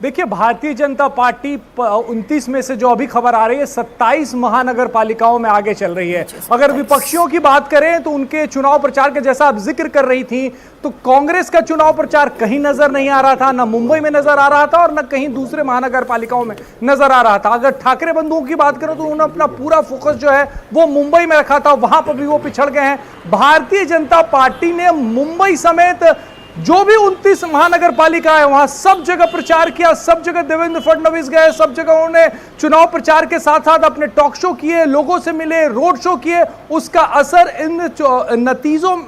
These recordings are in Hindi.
देखिए, भारतीय जनता पार्टी 29 में से जो अभी खबर आ रही है 27 महानगर पालिकाओं में आगे चल रही है। अगर विपक्षियों की बात करें तो उनके चुनाव प्रचार के जैसा आप जिक्र कर रही थी, तो कांग्रेस का चुनाव प्रचार कहीं नजर नहीं आ रहा था, ना मुंबई में नजर आ रहा था और ना कहीं दूसरे महानगर पालिकाओं में नजर आ रहा था। अगर ठाकरे बंधुओं की बात करें तो उन्होंने अपना पूरा फोकस जो है वो मुंबई में रखा था, वहां पर भी वो पिछड़ गए हैं। भारतीय जनता पार्टी ने मुंबई समेत जो भी 29 महानगर पालिका है वहां सब जगह प्रचार किया, सब जगह देवेंद्र फडणवीस गए, सब जगह उन्होंने चुनाव प्रचार के साथ साथ अपने टॉक शो किए, लोगों से मिले, रोड शो किए। उसका असर इन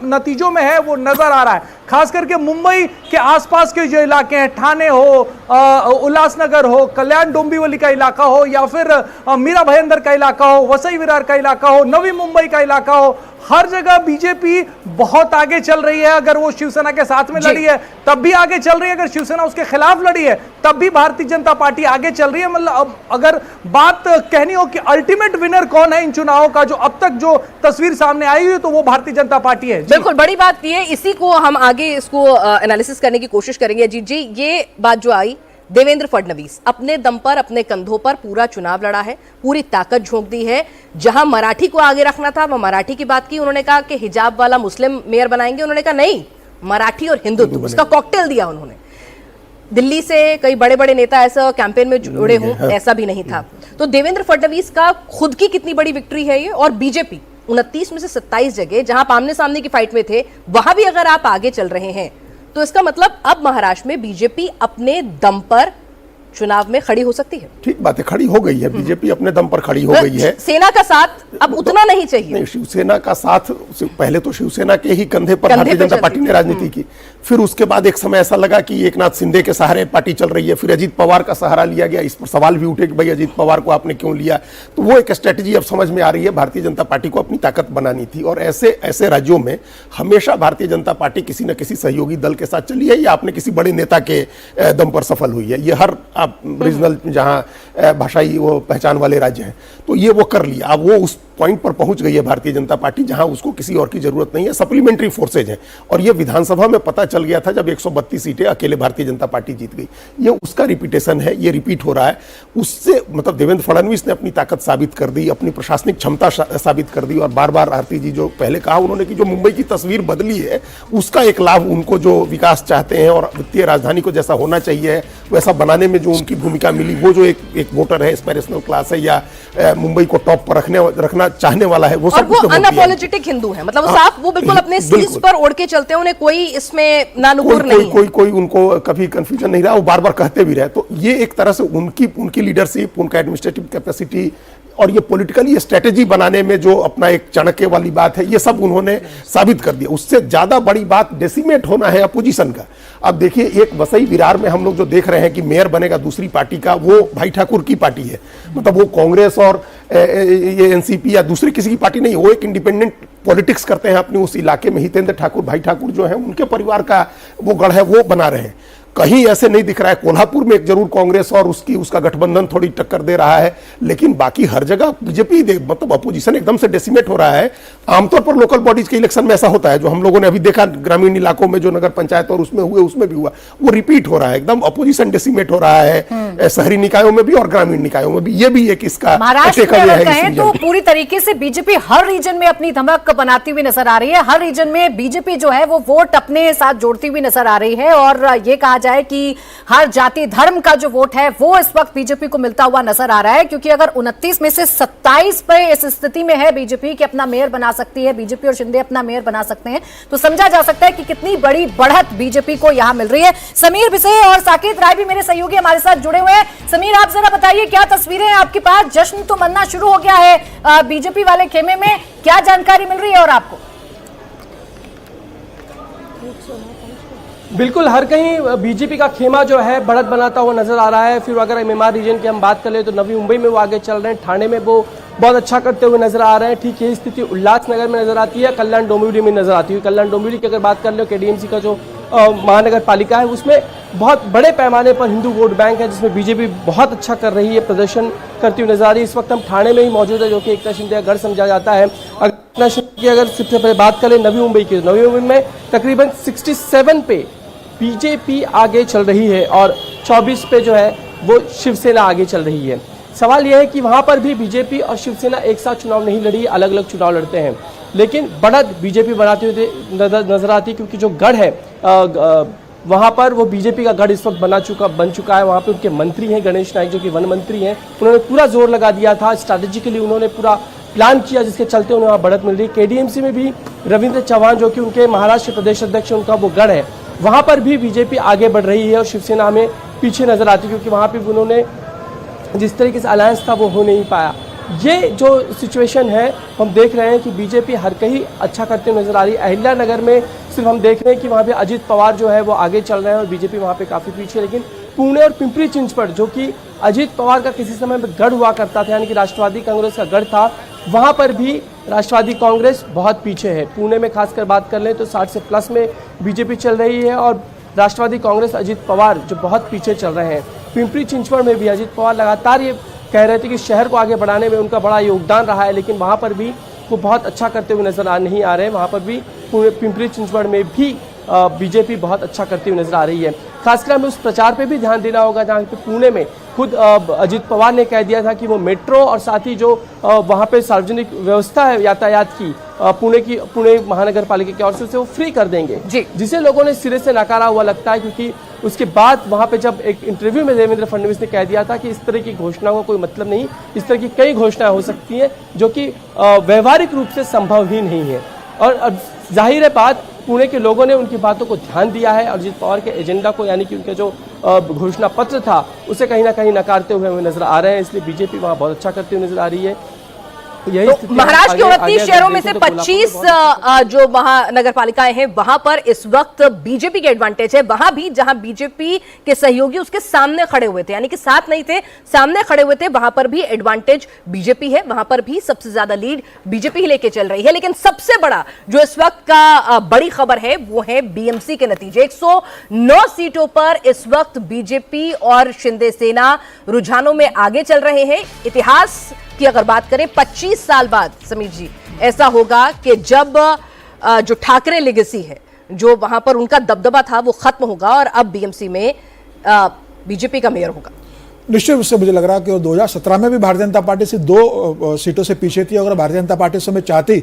नतीजों में है, वो नजर आ रहा है। खास करके मुंबई के आसपास के जो इलाके हैं, ठाणे हो, उल्लासनगर हो, कल्याण डोंबिवली का इलाका हो, या फिर मीरा भाईंदर का इलाका हो, वसई विरार का इलाका हो, नवी मुंबई का इलाका हो, हर जगह बीजेपी बहुत आगे चल रही है। अगर वो शिवसेना के साथ में लड़ी है तब भी आगे चल रही है, अगर शिवसेना उसके खिलाफ लड़ी है तब भी भारतीय जनता पार्टी आगे चल रही है। मतलब अब अगर बात कहनी हो कि अल्टीमेट विनर कौन है इन चुनावों का, जो अब तक जो तस्वीर सामने आई हुई है, तो वो भारतीय जनता पार्टी है। बिल्कुल, बड़ी बात ये, इसी को हम आगे इसको एनालिसिस करने की कोशिश करेंगे। अजीत जी, ये बात जो आई, देवेंद्र फडणवीस अपने दम पर, अपने कंधों पर पूरा चुनाव लड़ा है, पूरी ताकत झोंक दी है। जहां मराठी को आगे रखना था, वह मराठी की बात की। उन्होंने कहा कि हिजाब वाला मुस्लिम मेयर बनाएंगे, उन्होंने कहा नहीं, मराठी और हिंदुत्व, उसका कॉकटेल दिया उन्होंने। दिल्ली से कई बड़े बड़े नेता ऐसा कैंपेन में जुड़े हों, ऐसा भी नहीं था। तो देवेंद्र फडणवीस का खुद की कितनी बड़ी विक्ट्री है ये। और बीजेपी 29 में से 27 जगह जहां आप आमने सामने की फाइट में थे, वहां भी अगर आप आगे चल रहे हैं, तो इसका मतलब अब महाराष्ट्र में बीजेपी अपने दम पर चुनाव में खड़ी हो सकती है। ठीक बात है, खड़ी हो गई है, बीजेपी अपने दम पर खड़ी हो गई है। सेना का साथ अब उतना नहीं चाहिए। नहीं, शिवसेना का साथ, पहले तो शिवसेना के ही कंधे पर भारतीय जनता पार्टी ने राजनीति की। फिर उसके बाद एक समय ऐसा लगा कि एकनाथ शिंदे के सहारे पार्टी चल रही है, फिर अजीत पवार का सहारा लिया गया। इस पर सवाल भी उठे कि भाई अजीत पवार को आपने क्यों लिया। तो वो एक स्ट्रेटेजी अब समझ में आ रही है, भारतीय जनता पार्टी को अपनी ताकत बनानी थी। और ऐसे ऐसे राज्यों में हमेशा भारतीय जनता पार्टी किसी न किसी सहयोगी दल के साथ चली है, या अपने किसी बड़े नेता के दम पर सफल हुई है। ये हर रीजनल जहां भाषाई वो पहचान वाले राज्य हैं, तो ये वो कर लिया। अब वो उस पॉइंट पर पहुंच गई है भारतीय जनता पार्टी जहां उसको किसी और की जरूरत नहीं है, सप्लीमेंट्री फोर्सेज हैं। और ये विधानसभा में पता चल गया था जब 132 सीटें अकेले भारतीय जनता पार्टी जीत गई। ये उसका रिपीटेशन है, ये रिपीट हो रहा है। उससे मतलब देवेंद्र फडणवीस ने अपनी ताकत साबित कर दी, अपनी प्रशासनिक क्षमता साबित कर दी। और बार बार आरती जी जो पहले कहा उन्होंने कि जो मुंबई की तस्वीर बदली है, उसका एक लाभ उनको, जो विकास चाहते हैं और वित्तीय राजधानी को जैसा होना चाहिए वैसा बनाने में जो उनकी भूमिका मिली, वो जो एक वोटर है, एस्पिरेशनल क्लास है, या मुंबई को टॉप पर रखना चाहने वाला है, वो और वो अनअपोलोजेटिक हिंदू है। मतलब साफ वो बिल्कुल अपने सीट्स पर ओढ़ के चलते हैं, उन्हें कोई इसमें नानुकुर नहीं है। कोई उनको कभी कंफ्यूजन नहीं रहा, वो बार बार कहते भी रहे। तो ये एक तरह से उनकी लीडरशिप, उनका एडमिनिस्ट्रेटिव कैपेसिटी और ये पॉलिटिकली स्ट्रेटेजी बनाने में जो अपना एक चाणक्य वाली बात है, ये सब उन्होंने साबित कर दिया। उससे ज्यादा बड़ी बात डेसिमेट होना है अपोजिशन का। अब देखिए, एक वसई विरार में हम लोग जो देख रहे हैं कि मेयर बनेगा दूसरी पार्टी का, वो भाई ठाकुर की पार्टी है। मतलब वो कांग्रेस और ये एनसीपी या दूसरी किसी की पार्टी नहीं है, वो एक इंडिपेंडेंट पॉलिटिक्स करते हैं अपने उस इलाके में। हितेंद्र ठाकुर, भाई ठाकुर जो है, उनके परिवार का वो गढ़ है, वो बना रहे हैं। कहीं ऐसे नहीं दिख रहा है। कोल्हापुर में एक जरूर कांग्रेस और उसका गठबंधन थोड़ी टक्कर दे रहा है, लेकिन बाकी हर जगह बीजेपी, मतलब अपोजिशन एकदम से डेसिमेट हो रहा है। आमतौर पर लोकल बॉडीज के इलेक्शन में ऐसा होता है, जो हम लोगों ने अभी देखा ग्रामीण इलाकों में जो नगर पंचायत और उसमें हुए, उसमें भी हुआ, वो रिपीट हो रहा है। एकदम अपोजिशन डेसिमेट हो रहा है, शहरी निकायों में भी और ग्रामीण निकायों में भी। ये भी एक इसका महाराष्ट्र में अगर कहें तो पूरी तरीके से बीजेपी हर रीजन में अपनी धमक बनाती हुई नजर आ रही है। हर रीजन में बीजेपी जो है वो वोट अपने साथ जोड़ती हुई नजर आ रही है। और ये कहा जाए कि हर जाति धर्म का जो वोट है वो इस वक्त बीजेपी को मिलता हुआ नजर आ रहा है। क्योंकि अगर 29 में से 27 पे इस स्थिति में है बीजेपी कि अपना मेयर बना सकती है, बीजेपी और शिंदे अपना मेयर बना सकते हैं, तो समझा जा सकता है कि कितनी बड़ी बढ़त बीजेपी को यहां मिल रही है। समीर बिसे और साकेत राय भी मेरे सहयोगी हमारे साथ जुड़े हुए हैं। समीर, आप जरा बताइए, क्या तस्वीरें हैं आपके पास? जश्न तो मनना शुरू हो गया है बीजेपी वाले खेमे में, क्या जानकारी मिल रही है और आपको? बिल्कुल, हर कहीं बीजेपी का खेमा जो है बढ़त बनाता हुआ नजर आ रहा है। फिर अगर एमएमआर रीजन की हम बात कर ले तो नवी मुंबई में वो आगे चल रहे हैं, ठाणे में वो बहुत अच्छा करते हुए नजर आ रहे हैं। ठीक यही स्थिति उल्लासनगर में नजर आती है, कल्याण डोंबिवली में नजर आती है। कल्याण डोंबिवली की अगर बात कर लो, केडीएमसी का जो महानगर पालिका है, उसमें बहुत बड़े पैमाने पर हिंदू वोट बैंक है, जिसमें बीजेपी बहुत अच्छा कर रही है, प्रदर्शन करती हुई नजर आ रही है। इस वक्त हम ठाणे में ही मौजूद है, जो कि एकनाथ शिंदे का गढ़ समझा जाता है। एकनाथ शिंदे की अगर सबसे पहले बात करें नवी मुंबई की, नवी मुंबई में तकरीबन 67 पे बीजेपी आगे चल रही है और 24 पे जो है वो शिवसेना आगे चल रही है। सवाल यह है कि वहां पर भी बीजेपी और शिवसेना एक साथ चुनाव नहीं लड़ी, अलग अलग चुनाव लड़ते हैं, लेकिन बढ़त बीजेपी बढ़ाते हुए नजर आती है, क्योंकि जो गढ़ है वहां पर वो बीजेपी का गढ़ इस वक्त बन चुका है। वहां पे उनके मंत्री हैं गणेश नाइक, जो कि वन मंत्री हैं, उन्होंने पूरा जोर लगा दिया था, स्ट्रैटेजिकली उन्होंने पूरा प्लान किया, जिसके चलते उन्हें वहाँ बढ़त मिल रही है। केडीएमसी में भी रविंद्र चौहान, जो कि उनके महाराष्ट्र प्रदेश अध्यक्ष, उनका वो गढ़ है, वहां पर भी बीजेपी आगे बढ़ रही है और शिवसेना हमें पीछे नजर आती है, क्योंकि वहां पर उन्होंने जिस तरीके से अलायंस था वो हो नहीं पाया। ये जो सिचुएशन है हम देख रहे हैं कि बीजेपी हर कहीं अच्छा करते हुए नजर आ रही है। अहिल्यानगर में सिर्फ हम देख रहे हैं कि वहाँ पे अजित पवार जो है वो आगे चल रहे हैं और बीजेपी वहाँ पे काफ़ी पीछे है। लेकिन पुणे और पिंपरी चिंचवड़, जो कि अजित पवार का किसी समय में गढ़ हुआ करता था, यानी कि राष्ट्रवादी कांग्रेस का गढ़ था, वहाँ पर भी राष्ट्रवादी कांग्रेस बहुत पीछे है। पुणे में खासकर बात कर लें तो 60 से प्लस में बीजेपी चल रही है और राष्ट्रवादी कांग्रेस अजित पवार जो बहुत पीछे चल रहे हैं। पिंपरी चिंचवड़ में भी अजित पवार लगातार ये कह रहे थे कि शहर को आगे बढ़ाने में उनका बड़ा योगदान रहा है, लेकिन वहाँ पर भी वो बहुत अच्छा करते हुए नजर नहीं आ रहे हैं। वहाँ पर भी पिंपरी चिंचवड़ में भी बीजेपी बहुत अच्छा करती हुई नजर आ रही है। खासकर हमें उस प्रचार पे भी ध्यान देना होगा जहाँ पे पुणे में खुद अजित पवार ने कह दिया था कि वो मेट्रो और साथ ही जो वहाँ पे सार्वजनिक व्यवस्था है यातायात की पुणे महानगर पालिका की ओर से उसे वो फ्री कर देंगे, जिसे लोगों ने सिरे से नकारा हुआ लगता है, क्योंकि उसके बाद वहाँ पे जब एक इंटरव्यू में देवेंद्र फडणवीस ने कह दिया था कि इस तरह की घोषणाओं का कोई मतलब नहीं, इस तरह की कई घोषणाएं हो सकती हैं जो कि व्यवहारिक रूप से संभव ही नहीं है। और जाहिर है बात, पुणे के लोगों ने उनकी बातों को ध्यान दिया है और अजित पवार के एजेंडा को, यानी कि उनके जो घोषणा पत्र था उसे कहीं ना कहीं नकारते हुए नजर आ रहे हैं। इसलिए बीजेपी वहाँ बहुत अच्छा करती हुई नजर आ रही है। तो महाराष्ट्र के 29 शहरों में से 25 जो महानगर पालिकाएं हैं वहां पर इस वक्त बीजेपी के एडवांटेज है। वहां भी जहां बीजेपी के सहयोगी उसके सामने खड़े हुए थे, यानी कि साथ नहीं थे, सामने खड़े हुए थे, वहां पर भी एडवांटेज बीजेपी है, वहां पर भी सबसे ज्यादा लीड बीजेपी ही लेके चल रही है। लेकिन सबसे बड़ा जो इस वक्त का बड़ी खबर है वो है बीएमसी के नतीजे। 109 सीटों पर इस वक्त बीजेपी और शिंदे सेना रुझानों में आगे चल रहे हैं। इतिहास की अगर बात करें 25 साल बाद समीर जी ऐसा होगा कि जब जो ठाकरे लेगेसी है, जो वहां पर उनका दबदबा था, वो खत्म होगा और अब बीएमसी में बीजेपी का मेयर होगा। निश्चित रूप से मुझे लग रहा है कि 2017 में भी भारतीय जनता पार्टी से 2 सीटों से पीछे थी। अगर भारतीय जनता पार्टी समय चाहती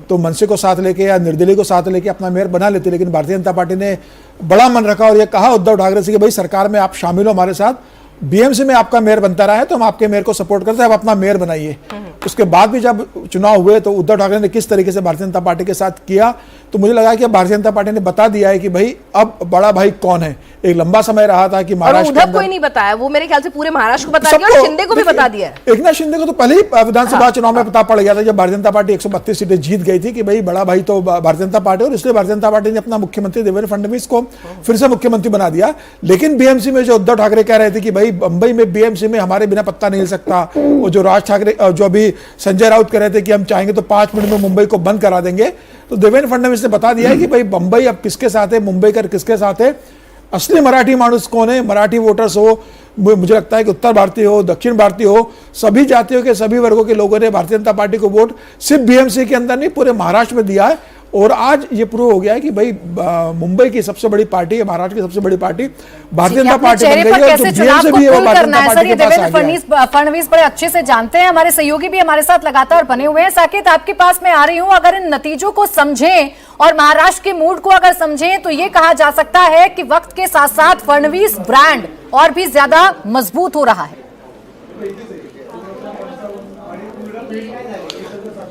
तो मनसे को साथ लेके या निर्दलीय को साथ लेके अपना मेयर बना लेती, लेकिन भारतीय जनता पार्टी ने बड़ा मन रखा और यह कहा उद्धव ठाकरे से कि भाई सरकार में आप शामिल हो हमारे साथ, बीएमसी में आपका मेयर बनता रहा है तो हम आपके मेयर को सपोर्ट करते हैं, आप अपना मेयर बनाइए। उसके बाद भी जब चुनाव हुए तो उद्धव ठाकरे ने किस तरीके से भारतीय जनता पार्टी के साथ किया, तो मुझे लगा कि भारतीय जनता पार्टी ने बता दिया है कि भाई अब बड़ा भाई कौन है। एक लंबा समय रहा था कि महाराष्ट्र उद्धव को ही नहीं बताया, वो मेरे ख्याल से पूरे महाराष्ट्र को बता दिया और शिंदे को भी बता दिया है। एकनाथ शिंदे को तो पहले ही विधानसभा चुनाव में पता पड़ गया था जब भारतीय जनता पार्टी 132 सीटें जीत गई थी कि भाई बड़ा भाई तो भारतीय जनता पार्टी, और इसलिए भारतीय जनता पार्टी ने अपना मुख्यमंत्री देवेंद्र फडणवीस को फिर से मुख्यमंत्री बना दिया। लेकिन बीएमसी में जो उद्धव ठाकरे कह रहे थे कि भाई बंबई में बीएमसी में हमारे बिना पत्ता नहीं हिल सकता, और जो राज ठाकरे जो अभी संजय राउत कह रहे थे कि हम चाहेंगे तो 5 मिनट में मुंबई को बंद करा देंगे, तो देवेंद्र फडणवीस ने बता दिया है कि भाई बंबई अब किसके साथ है, मुंबई का किसके साथ है, असली मराठी मानुस कौन है, मराठी वोटर्स हो, मुझे लगता है कि उत्तर भारतीय हो, दक्षिण भारतीय हो, सभी जातियों के सभी वर्गों के लोगों ने भारतीय जनता पार्टी को वोट सिर्फ बीएमसी के अंदर नहीं पूरे महाराष्ट्र में दिया है। और आज ये प्रूव हो गया है कि भाई मुंबई की सबसे बड़ी पार्टी है, महाराष्ट्र की सबसे बड़ी पार्टी भारतीय जनता पार्टी बन गई है। कैसे चुनाव को पुल करना है सर, ये देवेंद्र फडणवीस बड़े अच्छे से जानते हैं। हमारे सहयोगी भी हमारे साथ लगातार बने हुए हैं। साकेत, आपके पास मैं आ रही हूं। अगर इन नतीजों को समझें और महाराष्ट्र के मूड को अगर समझें तो ये कहा जा सकता है कि वक्त के साथ साथ फडणवीस ब्रांड और भी ज्यादा मजबूत हो रहा है।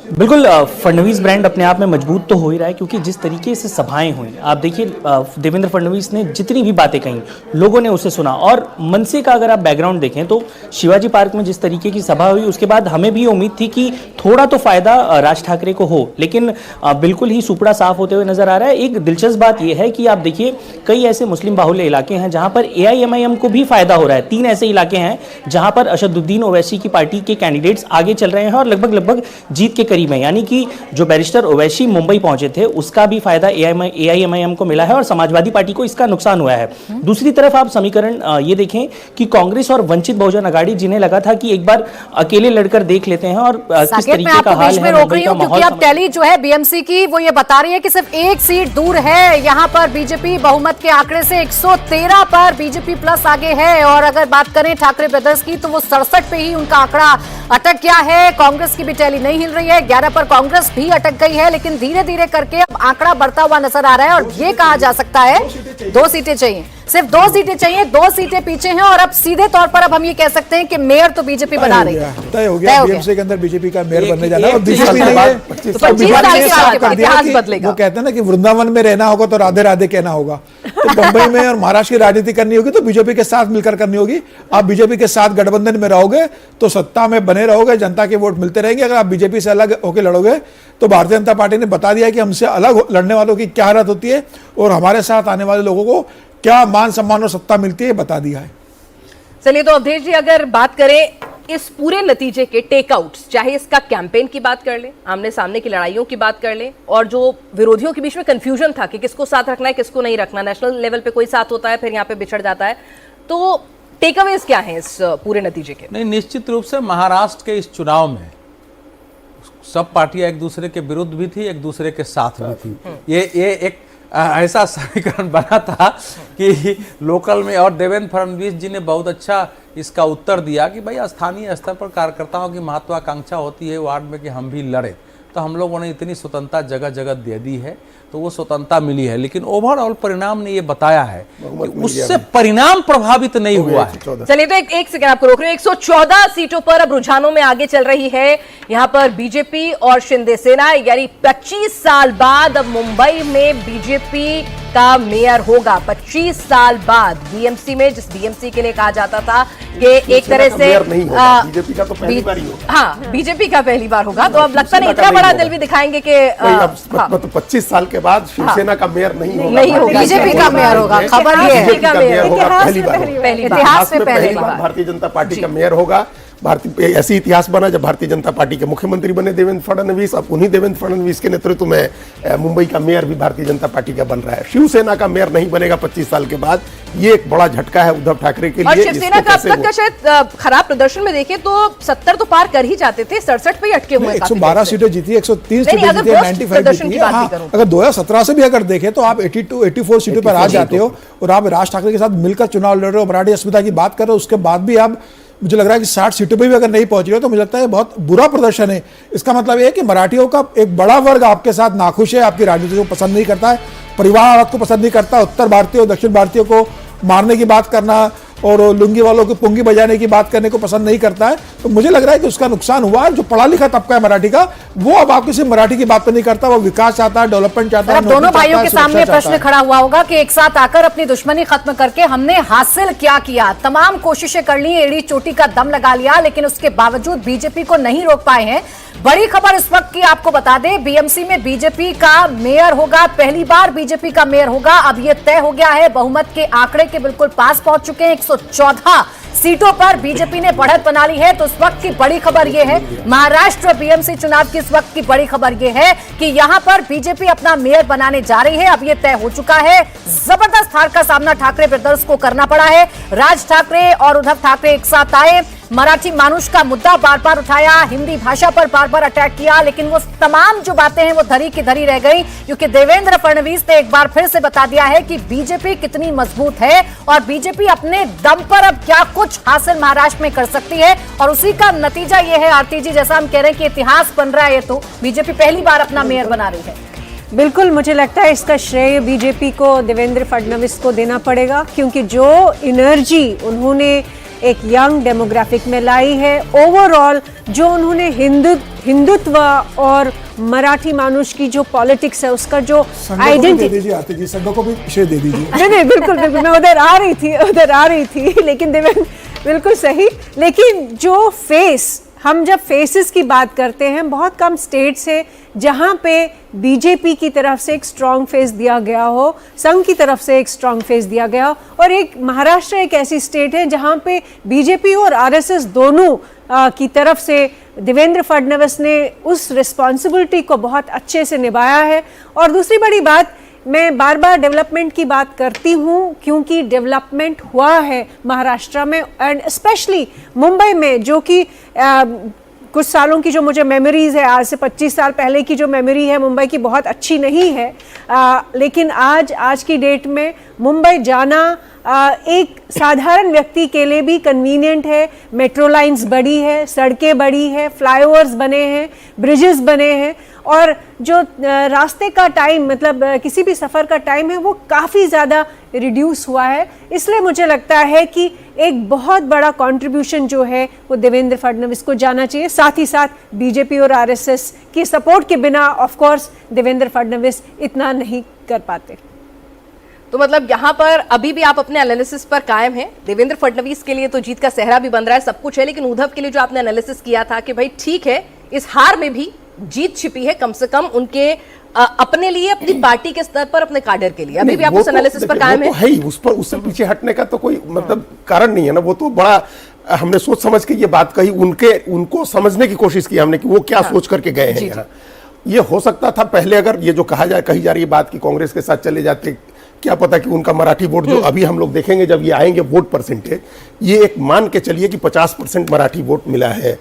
बिल्कुल, फडणवीस ब्रांड अपने आप में मजबूत तो हो ही रहा है, क्योंकि जिस तरीके से सभाएं हुई, आप देखिए देवेंद्र फडणवीस ने जितनी भी बातें कही लोगों ने उसे सुना। और मनसे का अगर आप बैकग्राउंड देखें तो शिवाजी पार्क में जिस तरीके की सभा हुई उसके बाद हमें भी उम्मीद थी कि थोड़ा तो फायदा राज ठाकरे को हो, लेकिन बिल्कुल ही सुपड़ा साफ होते हुए नजर आ रहा है। एक दिलचस्प बात यह है कि आप देखिए कई ऐसे मुस्लिम बाहुल्य इलाके हैं जहां पर AIMIM को भी फायदा हो रहा है। 3 ऐसे इलाके हैं जहां पर असदुद्दीन ओवैसी की पार्टी के कैंडिडेट्स आगे चल रहे हैं और लगभग जीत के करीब है, यानी कि जो बैरिस्टर ओवैसी मुंबई पहुंचे थे उसका भी फायदा AIMIM को मिला है और समाजवादी पार्टी को इसका नुकसान हुआ है। दूसरी तरफ आप समीकरण ये देखें कि कांग्रेस और वंचित बहुजन अघाड़ी, जिन्हें लगा था कि एक बार अकेले लड़कर देख लेते हैं और किस तरीके का हाल है, रोक रही हूं क्योंकि अब टैली जो है बीएमसी की वो ये बता रही है कि सिर्फ एक सीट दूर है। यहां पर बीजेपी बहुमत के आंकड़े से 113 पर बीजेपी प्लस आगे है, और अगर बात करें ठाकरे ब्रदर्स की तो वो 67 पे ही उनका आंकड़ा अटक गया है। कांग्रेस की भी टैली नहीं हिल रही है, 11 पर कांग्रेस भी अटक गई है, लेकिन धीरे धीरे करके अब आंकड़ा बढ़ता हुआ नजर आ रहा है। और ये कहा जा सकता है 2 सीटें चाहिए, सिर्फ 2 सीटें चाहिए, 2 सीटें पीछे हैं, और अब सीधे तौर पर अब हम ये कह सकते हैं कि मेयर तो बीजेपी बना रही है। तय हो गया, बीएमसी के अंदर बीजेपी का मेयर बनने जा रहा है। और बीजेपी साल के बाद इतिहास बदलेगा। वो कहते हैं ना कि वृंदावन में रहना होगा तो राधे राधे कहना होगा। तो बंबई में और महाराष्ट्र की राजनीति करनी होगी तो बीजेपी के साथ मिलकर करनी होगी। आप बीजेपी के साथ गठबंधन में रहोगे तो सत्ता में बने रहोगे, जनता के वोट मिलते रहेंगे। अगर आप बीजेपी से अलग होकर लड़ोगे तो भारतीय जनता पार्टी ने बता दिया कि हमसे अलग लड़ने वालों की क्या हालत होती है और हमारे साथ आने वाले लोगों को क्या मान सम्मान और सत्ता मिलती है, बता दिया है। चलिए, तो अवधेश जी अगर बात करें इस पूरे नतीजे के टेकआउट्स, चाहे इसका कैंपेन की बात कर ले, आमने सामने की लड़ाइयों की बात कर ले, और जो विरोधियों के बीच में कंफ्यूजन था कि किसको साथ रखना है किसको नहीं रखना, नेशनल लेवल पे कोई साथ होता है फिर यहाँ पे बिछड़ जाता है, तो टेकअवेज क्या है इस पूरे नतीजे के? नहीं, निश्चित रूप से महाराष्ट्र के इस चुनाव में सब पार्टियां एक दूसरे के विरुद्ध भी थी, एक दूसरे के साथ भी थी। ये एक ऐसा समीकरण बना था कि लोकल में, और देवेंद्र फडणवीस जी ने बहुत अच्छा इसका उत्तर दिया कि भाई स्थानीय स्तर पर कार्यकर्ताओं की महत्वाकांक्षा होती है वार्ड में कि हम भी लड़े, तो हम लोगों ने इतनी स्वतंत्रता जगह जगह दे दी है, तो वो स्वतंत्रता मिली है। लेकिन ओवरऑल परिणाम ने ये बताया है कि उससे परिणाम प्रभावित नहीं हुआ है। चलिए, तो एक सेकंड आपको रोक रहे हैं। 114 सीटों पर अब रुझानों में आगे चल रही है यहां पर बीजेपी और शिंदे सेना, यानी 25 साल बाद अब मुंबई में बीजेपी का मेयर होगा। 25 साल बाद बीएमसी में, जिस बीएमसी के लिए कहा जाता था कि एक तरह से बीजेपी का तो पहली बार ही होगा। हाँ, बीजेपी का पहली बार होगा, तो अब लगता नहीं इतना बड़ा दिल भी दिखाएंगे कि 25 साल के बाद शिवसेना का मेयर नहीं होगा, बीजेपी का मेयर होगा। खबर ये है, इतिहास में पहली बार भारतीय जनता पार्टी का मेयर होगा। भारतीय ऐसी इतिहास बना जब भारतीय जनता पार्टी के मुख्यमंत्री बने देवेंद्र फडणवीस। अब उन्हीं देवेंद्र फडणवीस के नेतृत्व में मुंबई का मेयर भी भारतीय जनता पार्टी का बन रहा है। शिवसेना का मेयर नहीं बनेगा 25 साल के बाद, ये एक बड़ा झटका है उद्धव ठाकरे के लिए। और शिवसेना का अब तक का शायद खराब प्रदर्शन में देखें तो 70 तो पार कर ही जाते थे, 67 पे अटके हुए। 112 सीटें जीती, 130 सीटें जीती, 95 जीती है। हाँ, अगर 2017 से भी अगर देखें तो आप 84 सीटों पर आ जाते हो और आप राज ठाकरे के साथ मिलकर चुनाव लड़ रहे हो, मराठी अस्मिता की बात कर रहे हो, उसके बाद भी आप, मुझे लग रहा है कि 60 सीटों पे भी अगर नहीं पहुंच रहे हो तो मुझे लगता है बहुत बुरा प्रदर्शन है। इसका मतलब ये है कि मराठियों का एक बड़ा वर्ग आपके साथ नाखुश है, आपकी राजनीति को पसंद नहीं करता है, परिवार आपको पसंद नहीं करता। उत्तर भारतीय और दक्षिण भारतीयों को मारने की बात करना और लुंगी वालों को पुंगी बजाने की बात करने को पसंद नहीं करता है। तो मुझे लग रहा है कि उसका नुकसान हुआ है। जो पढ़ा लिखा तबका है मराठी का, वो अब आपकी सिर्फ मराठी की बात तो नहीं करता, वो विकास चाहता है, डेवलपमेंट चाहता है। दोनों भाइयों के सामने प्रश्न खड़ा हुआ होगा कि एक साथ आकर अपनी दुश्मनी खत्म करके हमने हासिल क्या किया। तमाम कोशिशें कर ली, एड़ी चोटी का दम लगा लिया, लेकिन उसके बावजूद बीजेपी को नहीं रोक पाए हैं। बड़ी खबर इस वक्त की आपको बता दें, बीएमसी में बीजेपी का मेयर होगा, पहली बार बीजेपी का मेयर होगा। अब यह तय हो गया है, बहुमत के आंकड़े के बिल्कुल पास पहुंच चुके हैं। 114 सीटों पर बीजेपी ने बढ़त बना ली है। तो इस वक्त की बड़ी खबर यह है, महाराष्ट्र बीएमसी चुनाव की इस वक्त की बड़ी खबर यह है कि यहां पर बीजेपी अपना मेयर बनाने जा रही है। अब यह तय हो चुका है। जबरदस्त हार का सामना ठाकरे ब्रदर्स को करना पड़ा है। राज ठाकरे और उद्धव ठाकरे एक साथ आए, मराठी मानुष का मुद्दा बार बार उठाया, हिंदी भाषा पर बार बार अटैक किया, लेकिन वो तमाम जो बातें हैं वो धरी की धरी रह गई, क्योंकि देवेंद्र फडणवीस ने एक बार फिर से बता दिया है कि बीजेपी कितनी मजबूत है और बीजेपी अपने दम पर अब क्या कुछ हासिल महाराष्ट्र में कर सकती है। और उसी का नतीजा ये है आरती जी, जैसा हम कह रहे हैं कि इतिहास बन रहा है, ये तो बीजेपी पहली बार अपना मेयर बना रही है। बिल्कुल, मुझे लगता है इसका श्रेय बीजेपी को, देवेंद्र फडणवीस को देना पड़ेगा, क्योंकि जो एनर्जी उन्होंने एक यंग डेमोग्राफिक में लाई है, ओवरऑल जो उन्होंने हिंदुत्व और मराठी मानुष की जो पॉलिटिक्स है उसका जो आइडेंटिटी, आरती जी संघ को भी श्रेय दे दीजिए। नहीं, बिल्कुल बिल्कुल, मैं उधर आ रही थी, लेकिन देवेंद्र बिल्कुल सही, लेकिन जो फेस हम जब फेसेस की बात करते हैं, बहुत कम स्टेट्स है जहां पे बीजेपी की तरफ से एक स्ट्रॉन्ग फेस दिया गया हो, संघ की तरफ से एक स्ट्रॉन्ग फेस दिया गया हो, और एक महाराष्ट्र एक ऐसी स्टेट है जहां पे बीजेपी और आरएसएस दोनों की तरफ से देवेंद्र फडणवीस ने उस रिस्पॉन्सिबिलिटी को बहुत अच्छे से निभाया है। और दूसरी बड़ी बात, मैं बार बार डेवलपमेंट की बात करती हूँ क्योंकि डेवलपमेंट हुआ है महाराष्ट्र में, एंड स्पेशली मुंबई में, जो कि कुछ सालों की जो मुझे मेमोरीज है, आज से 25 साल पहले की जो मेमोरी है मुंबई की बहुत अच्छी नहीं है, लेकिन आज की डेट में मुंबई जाना एक साधारण व्यक्ति के लिए भी कन्वीनियंट है। मेट्रो लाइंस बड़ी है, सड़कें बड़ी है, फ्लाईओवर्स बने हैं, ब्रिजेस बने हैं, और जो रास्ते का टाइम, मतलब किसी भी सफ़र का टाइम है, वो काफ़ी ज़्यादा रिड्यूस हुआ है। इसलिए मुझे लगता है कि एक बहुत बड़ा कंट्रीब्यूशन जो है वो देवेंद्र फडणवीस को जाना चाहिए। साथ ही साथ बीजेपी और आरएसएस की सपोर्ट के बिना ऑफ कोर्स देवेंद्र फडणवीस इतना नहीं कर पाते। तो मतलब यहाँ पर अभी भी आप अपने एनालिसिस पर कायम हैं। देवेंद्र फडणवीस के लिए तो जीत का सेहरा भी बन रहा है, सब कुछ है, लेकिन उद्धव के लिए जो आपने एनालिसिस किया था कि भाई ठीक है, इस हार में भी जीत छिपी है, कम से कम उनके अपने लिए, अपनी पार्टी के स्तर पर, अपने काडर के लिए, अभी भी आप उस एनालिसिस पर कायम है? है ही, उस पर उससे पीछे हटने का तो कोई मतलब कारण नहीं है ना। वो तो बड़ा हमने सोच समझ के ये बात कही, उनको समझने की कोशिश की हमने कि वो क्या सोच करके गए हैं यहाँ। ये हो सकता था पहले, अगर ये जो कही जा रही है बात कि कांग्रेस के साथ चले जाते, क्या पता कि उनका मराठी वोट जो अभी हम लोग देखेंगे जब ये आएंगे वोट परसेंटेज, ये एक मान के चलिए कि 50% मराठी वोट मिला है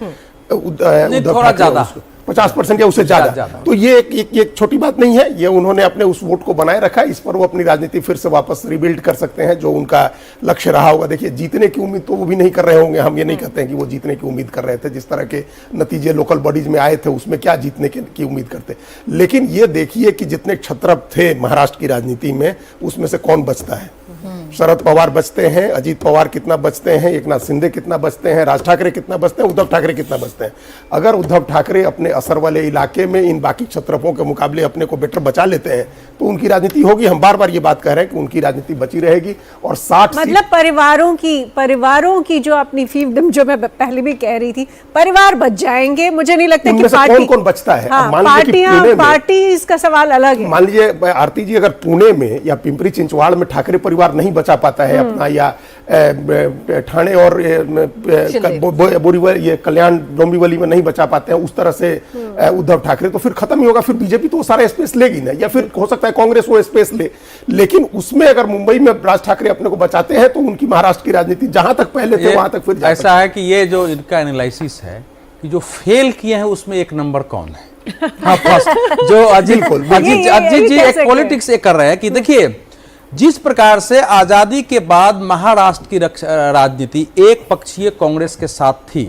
थोड़ा ज्यादा, 50% या उससे ज्यादा। तो ये एक छोटी बात नहीं है। ये उन्होंने अपने उस वोट को बनाए रखा है, इस पर वो अपनी राजनीति फिर से वापस रिबिल्ड कर सकते हैं, जो उनका लक्ष्य रहा होगा। देखिए, जीतने की उम्मीद तो वो भी नहीं कर रहे होंगे, हम ये नहीं कहते हैं कि वो जीतने की उम्मीद कर रहे थे। जिस तरह के नतीजे लोकल बॉडीज में आए थे उसमें क्या जीतने की उम्मीद करते। लेकिन ये देखिए कि जितने क्षत्रप थे महाराष्ट्र की राजनीति में, उसमें से कौन बचता है। शरद पवार बचते हैं, अजीत पवार कितना बचते हैं, एकनाथ शिंदे कितना बचते हैं, राज ठाकरे कितना बचते हैं, उद्धव ठाकरे कितना बचते हैं। अगर उद्धव ठाकरे अपने असर वाले इलाके में इन बाकी क्षत्रपों के मुकाबले अपने को बेटर बचा लेते हैं तो उनकी राजनीति होगी। हम बार बार ये बात कह रहे हैं कि उनकी राजनीति बची रहेगी। और 60 मतलब परिवारों की जो अपनी फील्डम, जो मैं पहले भी कह रही थी, परिवार बच जाएंगे। मुझे नहीं लगता कि पार्टी कौन बचता है। पार्टी इसका सवाल अलग है। मान लीजिए आरती जी, अगर पुणे में या पिंपरी चिंचवाड़ में ठाकरे परिवार नहीं बचा पाता है अपना, या ठाणे और बोरीवली, ये कल्याण डोंबिवली में नहीं बचा पाते हैं उस तरह से उद्धव ठाकरे, तो फिर खत्म ही होगा। फिर बीजेपी तो वो सारा स्पेस लेगी ना, या फिर हो सकता है कांग्रेस वो स्पेस ले। लेकिन उसमें अगर मुंबई में राज ठाकरे अपने को बचाते हैं तो उनकी महाराष्ट्र की राजनीति जहां तक पहले थे वहां तक फिर ऐसा है कि ये जो इनका एनालिसिस है कि जो फेल किए हैं उसमें एक नंबर कौन है। हाँ, फर्स्ट जो अजीत जी एक पॉलिटिक्स ये कर रहे हैं कि देखिए, जिस प्रकार से आजादी के बाद महाराष्ट्र की राजनीति एक पक्षीय कांग्रेस के साथ थी,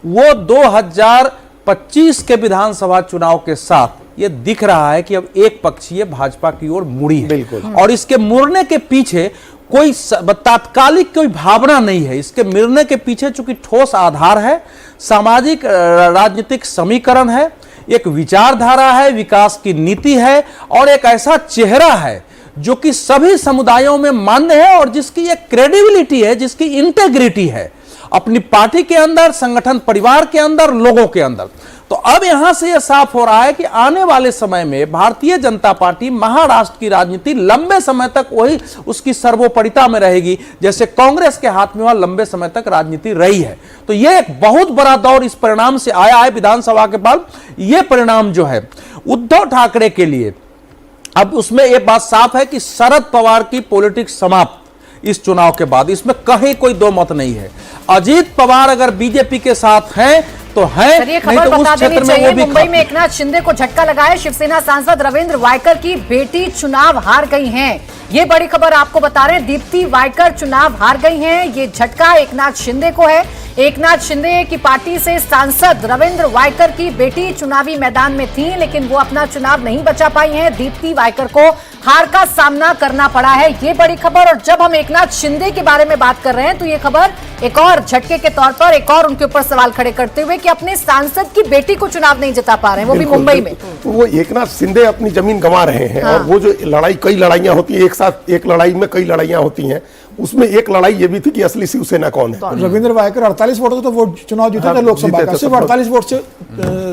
वो 2025 के विधानसभा चुनाव के साथ ये दिख रहा है कि अब एक पक्षीय भाजपा की ओर मुड़ी है। बिल्कुल। और इसके मुड़ने के पीछे कोई तात्कालिक कोई भावना नहीं है। इसके मिलने के पीछे चूंकि ठोस आधार है, सामाजिक राजनीतिक समीकरण है, एक विचारधारा है, विकास की नीति है, और एक ऐसा चेहरा है जो कि सभी समुदायों में मान्य है और जिसकी एक क्रेडिबिलिटी है, जिसकी इंटेग्रिटी है अपनी पार्टी के अंदर, संगठन परिवार के अंदर, लोगों के अंदर। तो अब यहां से यह साफ हो रहा है कि आने वाले समय में भारतीय जनता पार्टी महाराष्ट्र की राजनीति लंबे समय तक वही उसकी सर्वोपरिता में रहेगी, जैसे कांग्रेस के हाथ में वह लंबे समय तक राजनीति रही है। तो यह एक बहुत बड़ा दौर इस परिणाम से आया है विधानसभा के बाद। यह परिणाम जो है उद्धव ठाकरे के लिए, अब उसमें यह बात साफ है कि शरद पवार की पॉलिटिक्स समाप्त इस चुनाव के बाद, इसमें कहीं कोई दो मत नहीं है। अजीत पवार अगर बीजेपी के साथ हैं तो है, ये खबर तो बता देनी चाहिए। मुंबई में एकनाथ शिंदे को झटका लगा है। शिवसेना सांसद रविंद्र वायकर की बेटी चुनाव हार गई हैं। ये बड़ी खबर आपको बता रहे हैं। दीप्ति वायकर चुनाव हार गई हैं। ये झटका एकनाथ शिंदे को है। एकनाथ शिंदे की पार्टी से सांसद रविंद्र वायकर की बेटी चुनावी मैदान में थी, लेकिन वो अपना चुनाव नहीं बचा पाई हैं। दीप्ति वायकर को हार का सामना करना पड़ा है। ये बड़ी खबर। और जब हम एकनाथ शिंदे के बारे में बात कर रहे हैं तो ये खबर एक और झटके के तौर पर, एक और उनके ऊपर सवाल खड़े करते हुए कि अपने सांसद की बेटी को चुनाव नहीं जिता पा रहे हैं, वो भी मुंबई में। तो वो एकनाथ शिंदे अपनी जमीन गंवा रहे हैं। और वो जो लड़ाई, कई लड़ाइयां होती हैं एक साथ, एक लड़ाई में कई लड़ाइयां होती हैं, उसमें एक लड़ाई ये भी थी कि असली शिवसेना कौन है। रविंद्र वायकर 48 वोटों से तो वो चुनाव जीते थे लोकसभा का, सिर्फ 48 वोट से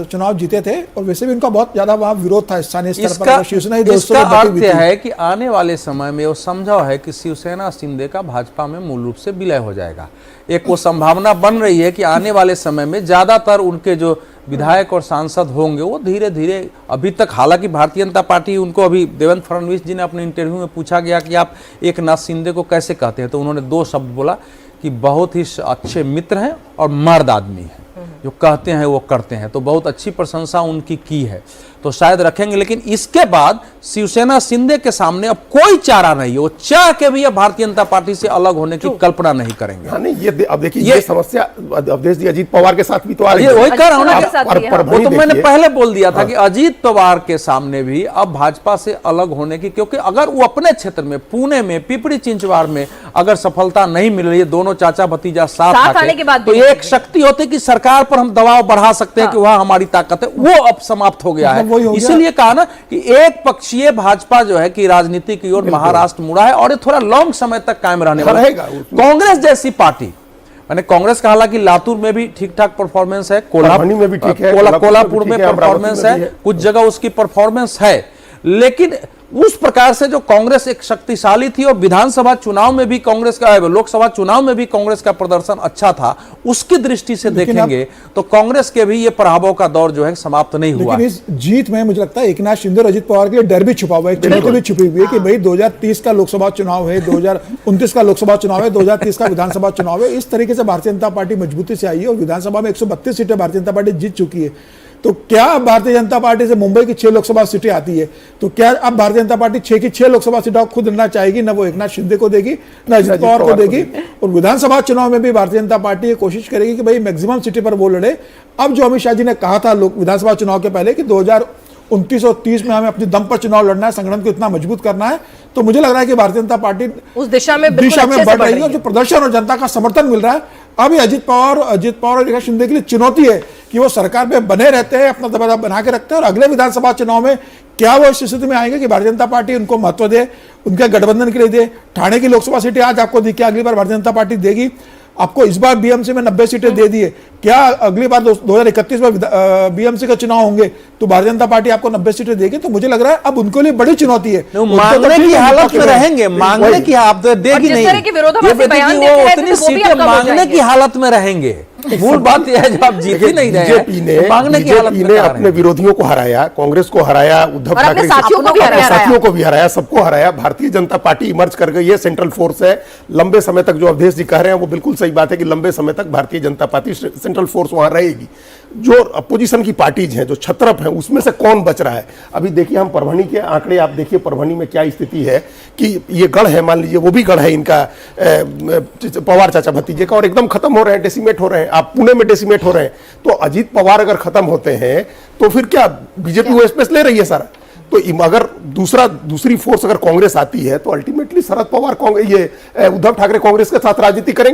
चुनाव जीते थे। और वैसे भी उनका बहुत ज्यादा वहां विरोध था स्थानीय स्तर पर। शिवसेना इसका अर्थ है कि आने वाले समय में वो समझा है कि शिवसेना शिंदे का भाजपा में मूल रूप से विलय हो जाएगा। एक वो संभावना बन रही है कि आने वाले समय में ज्यादातर उनके जो विधायक और सांसद होंगे वो धीरे धीरे, अभी तक हालांकि भारतीय जनता पार्टी उनको, अभी देवेंद्र फडणवीस जी ने अपने इंटरव्यू में पूछा गया कि आप एकनाथ शिंदे को कैसे कहते हैं, तो उन्होंने 2 शब्द बोला कि बहुत ही अच्छे मित्र हैं और मर्द आदमी हैं, जो कहते हैं वो करते हैं। तो बहुत अच्छी प्रशंसा उनकी की है, तो शायद रखेंगे। लेकिन इसके बाद शिवसेना शिंदे के सामने अब कोई चारा नहीं है, वो चाह के भी अब भारतीय जनता पार्टी से अलग होने की कल्पना नहीं करेंगे। हाँ, नहीं, ये अब देखिए ये समस्या अवधेश जी अजीत पवार के साथ भी तो आ रही है। वही कह रहा हूं ना, वो तो मैंने पहले बोल दिया था कि अजीत पवार के सामने भी अब भाजपा से अलग होने की, क्योंकि अगर वो अपने क्षेत्र में, पुणे में, पिपरी चिंचवाड़ में अगर सफलता नहीं मिल रही है, दोनों चाचा भतीजा साथ आने के बाद, तो एक शक्ति होती कि सरकार पर हम दबाव बढ़ा सकते हैं कि वह हमारी ताकत है, वो अब समाप्त हो गया है। इसलिए कहा ना कि एक पक्षीय भाजपा जो है कि राजनीति की ओर महाराष्ट्र मुड़ा है, और ये थोड़ा लॉन्ग समय तक कायम रहने वाला है। कांग्रेस जैसी पार्टी, मैंने कांग्रेस का हालांकि लातूर में भी ठीक ठाक परफॉर्मेंस है, कोल्हापुर में भी ठीक है, कोल्हापुर में परफॉर्मेंस है, कुछ जगह उसकी परफॉर्मेंस है। लेकिन उस प्रकार से जो कांग्रेस एक शक्तिशाली थी, और विधानसभा चुनाव में भी कांग्रेस का, लोकसभा चुनाव में भी कांग्रेस का प्रदर्शन अच्छा था, उसकी दृष्टि से देखेंगे तो कांग्रेस के भी ये पराभव का दौर जो है समाप्त नहीं हुआ। लेकिन इस जीत में मुझे लगता है एकनाथ शिंदे और अजित पवार के लिए डर भी छुपा हुआ है, एक चुनौती भी छुपी हुई है कि भाई 2030 का लोकसभा चुनाव है, 2029 का लोकसभा चुनाव है, 2030 का विधानसभा चुनाव है। इस तरीके से भारतीय जनता पार्टी मजबूती से आई है और विधानसभा में 132 सीटें भारतीय जनता पार्टी जीत चुकी है। तो क्या अब भारतीय जनता पार्टी से मुंबई की 6 लोकसभा सीटें आती है, तो क्या अब भारतीय जनता पार्टी 6 की 6 लोकसभा सीटें खुद लड़ना चाहेगी? न वो एकनाथ शिंदे को देगी, न अजित पवार को देगी। और विधानसभा चुनाव में भी भारतीय जनता पार्टी ये कोशिश करेगी कि भाई मैक्सिमम सीटें पर वो लड़े। अब जो अमित शाह जी ने कहा था विधानसभा चुनाव के पहले कि 2029 और 30 में हमें अपनी दम पर चुनाव लड़ना है, संगठन को इतना मजबूत करना है, तो मुझे लग रहा है कि भारतीय जनता पार्टी उस दिशा में बढ़ रही है। और जो प्रदर्शन और जनता का समर्थन मिल रहा है, अभी अजित पवार और एकनाथ शिंदे के लिए चुनौती है कि वो सरकार में बने रहते हैं, अपना दबदबा बना के रखते हैं, और अगले विधानसभा चुनाव में क्या वो इस स्थिति में आएंगे कि भारतीय जनता पार्टी उनको महत्व दे, उनके गठबंधन के लिए दे। ठाणे की लोकसभा सीटें आज आपको दी, अगली बार भारतीय जनता पार्टी देगी आपको? इस बार बीएमसी में 90 सीटें दे दी है, क्या अगली बार 2031 में बीएमसी का चुनाव होंगे तो भारतीय जनता पार्टी आपको 90 सीटें देगी? तो मुझे लग रहा है अब उनके लिए बड़ी चुनौती है। मांगने की हालत में रहेंगे, मांगने की आप देगी नहीं, उतनी सीटें मांगने की हालत में रहेंगे। मूल बात यह है जब आप जीत ही नहीं रहे, बीजेपी ने अपने विरोधियों को हराया, कांग्रेस को हराया, उद्धव ठाकरे साथियों को भी हराया, सबको हराया। भारतीय जनता पार्टी इमर्ज कर गई है, सेंट्रल फोर्स है। लंबे समय तक जो अवधेश जी कह रहे हैं वो बिल्कुल सही बात है कि लंबे समय तक Bharatiya Janata party central force वहां रहेगी। जो अपोजिशन की पार्टीज हैं, जो छत्रप हैं, उसमें से कौन बच रहा है? अभी देखिए हम परभणी के आंकड़े आप देखिए, परभणी में क्या स्थिति है कि ये गढ़ है, मान लीजिए वो भी गढ़ है इनका, पवार चाचा भतीजे का, और एकदम खत्म हो रहे हैं, डेसिमेट हो रहे हैं। आप पुणे में डेसिमेट हो रहे हैं, तो अजीत पवार अगर खत्म होते हैं तो फिर क्या बीजेपी वो स्पेस ले रही है सारा? तो अगर दूसरी फोर्स अगर कांग्रेस आती है तो अल्टीमेटली शरद पवार ये उद्धव ठाकरे कांग्रेस के साथ राजनीति करेंगे।